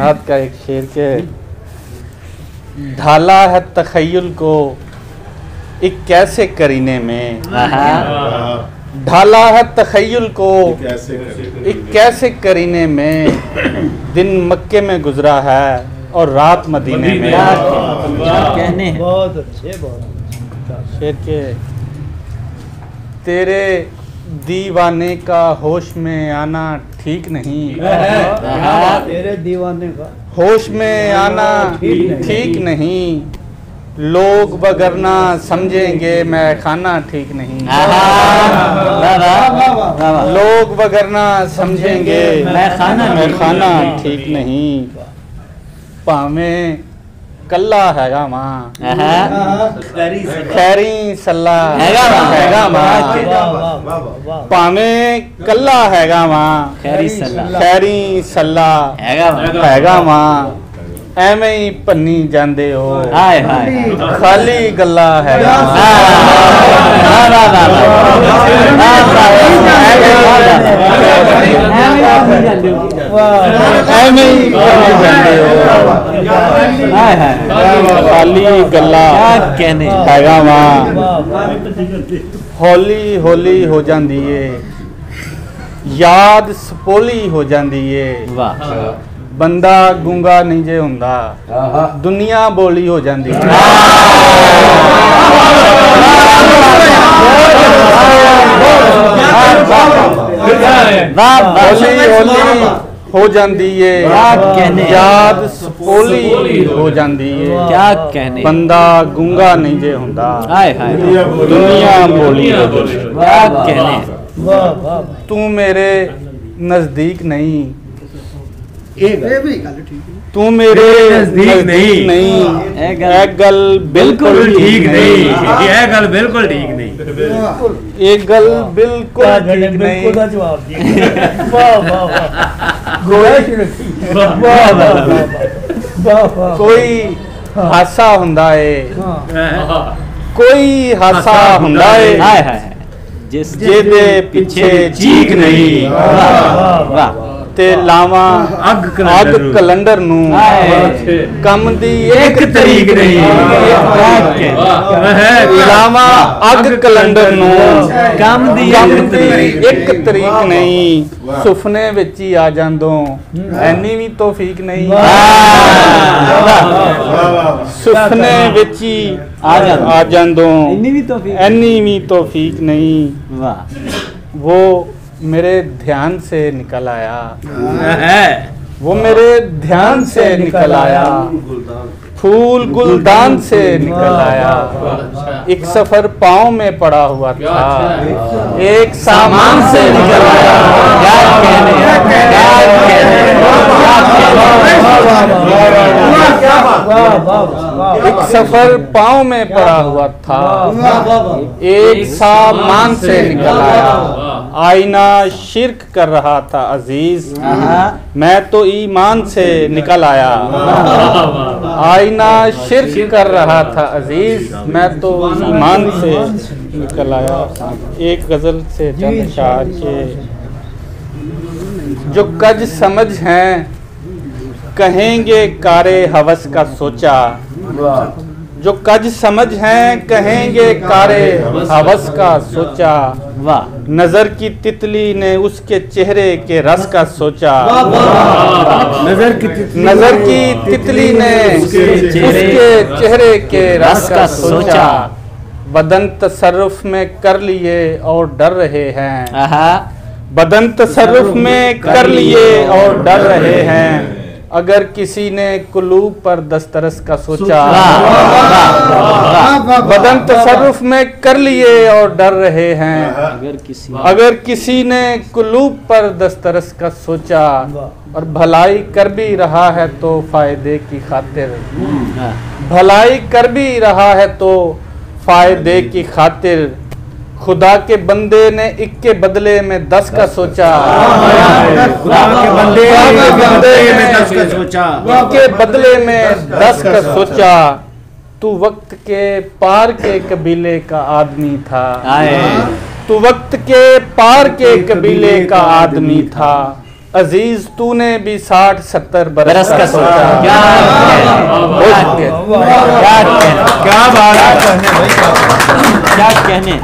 नात का एक शेर के ढाला है तखय्युल को एक कैसे करीने में, ढाला है तखय्युल को एक कैसे करीने में, दिन मक्के में गुजरा है और रात मदीने में। कहने बहुत अच्छे, बहुत शेर के तेरे दीवाने का होश में आना ठीक नहीं, तेरे दीवाने का होश में आना ठीक नहीं, लोग वगरना समझेंगे मैं खाना ठीक नहीं, लोग वगरना समझेंगे मैं खाना ठीक नहीं, भावें कल्ला हैगा मां खैरी सल्ला हैगा मां, भावें कल्ला हैगा मां खैरी सल्ला हैगा मां, ਐਵੇਂ ਹੀ ਭੰਨੀ ਜਾਂਦੇ ਹੋ ਹਾਏ ਹਾਏ ਖਾਲੀ ਗੱਲਾਂ ਹੈਗਾ ਐਵੇਂ ਹੀ ਭੰਨੀ ਜਾਂਦੇ ਹੋ ਹਾਏ ਹਾਏ ਖਾਲੀ ਗੱਲਾਂ ਕਹਿੰਦੇ ਹੈਗਾ ਵਾ, ਹੌਲੀ ਹੌਲੀ ਹੋ ਜਾਂਦੀ ਏ ਯਾਦ ਸਪੋਲੀ ਹੋ ਜਾਂਦੀ ਏ, ਵਾਹ बंदा गूंगा नहीं जे हुंदा दुनिया बोली हो जाती है, हो जाती है याद सपोली हो जाती है, क्या कहने बंदा गूंगा नहीं जे हुंदा दुनिया बोली हो जाती है, तू मेरे नजदीक नहीं तू मेरे नजदीक नहीं, ਇਹ ਗੱਲ ਬਿਲਕੁਲ ਠੀਕ ਨਹੀਂ, ਇਹ ਗੱਲ ਬਿਲਕੁਲ ਠੀਕ ਨਹੀਂ, ਇਹ ਗੱਲ ਬਿਲਕੁਲ ਠੀਕ ਨਹੀਂ, ਦਾ ਜਵਾਬ ਜੀ ਵਾਹ ਵਾਹ ਵਾਹ ਕੋਈ ਹਾਸਾ ਹੁੰਦਾ ਏ ਕੋਈ ਹਾਸਾ ਹੁੰਦਾ ਏ ਹਾਏ ਹਾਏ ਜਿਸ ਜਿਹਦੇ ਪਿੱਛੇ ਚੀਕ ਨਹੀਂ, ਵਾਹ ਤੇ ਲਾਵਾਂ ਅੱਗ ਕੈਲੰਡਰ ਨੂੰ ਕੰਮ ਦੀ ਇੱਕ ਤਰੀਕ ਨਹੀਂ, ਲਾਵਾਂ ਅੱਗ ਕੈਲੰਡਰ ਨੂੰ ਕੰਮ ਦੀ ਇੱਕ ਤਰੀਕ ਨਹੀਂ, ਸੁਪਨੇ ਵਿੱਚ ਹੀ ਆ ਜਾਂਦੋਂ ਐਨੀ ਵੀ ਤੌਫੀਕ ਨਹੀਂ, ਸੁਪਨੇ ਵਿੱਚ ਹੀ ਆ ਜਾਂਦੋਂ ਐਨੀ ਵੀ ਤੌਫੀਕ नहीं, वो मेरे ध्यान से निकल आया, वो मेरे ध्यान से निकल आया, फूल गुलदान से निकल आया, एक सफर पाँव में पड़ा हुआ था, एक सामान से निकल आया, एक सफर पाँव में पड़ा हुआ था, एक सामान से निकल आया, आईना शिर्क कर रहा था अजीज, मैं तो ईमान से निकल आया, आईना शिर्क कर रहा था अजीज, मैं तो ईमान से निकल आया। एक गजल से चंद शार के जो कज समझ हैं कहेंगे कारे हवस का सोचा, जो कज समझ हैं कहेंगे कारे हवस का सोचा, नजर की तितली ने उसके चेहरे के रस का सोचा, नजर की तितली ने उसके चेहरे के रस का सोचा, बदन तसर्रुफ में कर लिए और डर रहे हैं, बदन तसर्रुफ में कर लिए और डर रहे हैं, अगर किसी ने कुलूब पर दस्तरस का सोचा, बदन तसर्रुफ में कर लिए और डर रहे हैं, अगर किसी ने कुलूब पर दस्तरस का सोचा, और भलाई कर भी रहा है तो फायदे की खातिर, भलाई कर भी रहा है तो फायदे की खातिर, खुदा के बंदे ने एक के बदले में 10 का सोचा, खुदा के बंदे ने 10 का सोचा, के बदले में 10 का सोचा, तू वक्त के पार के कबीले का आदमी था, तू वक्त के पार के कबीले का आदमी था, अजीज तूने भी 60-70 बरस का क्या सोचा। क्या कहने क्या बात है। क्या कहने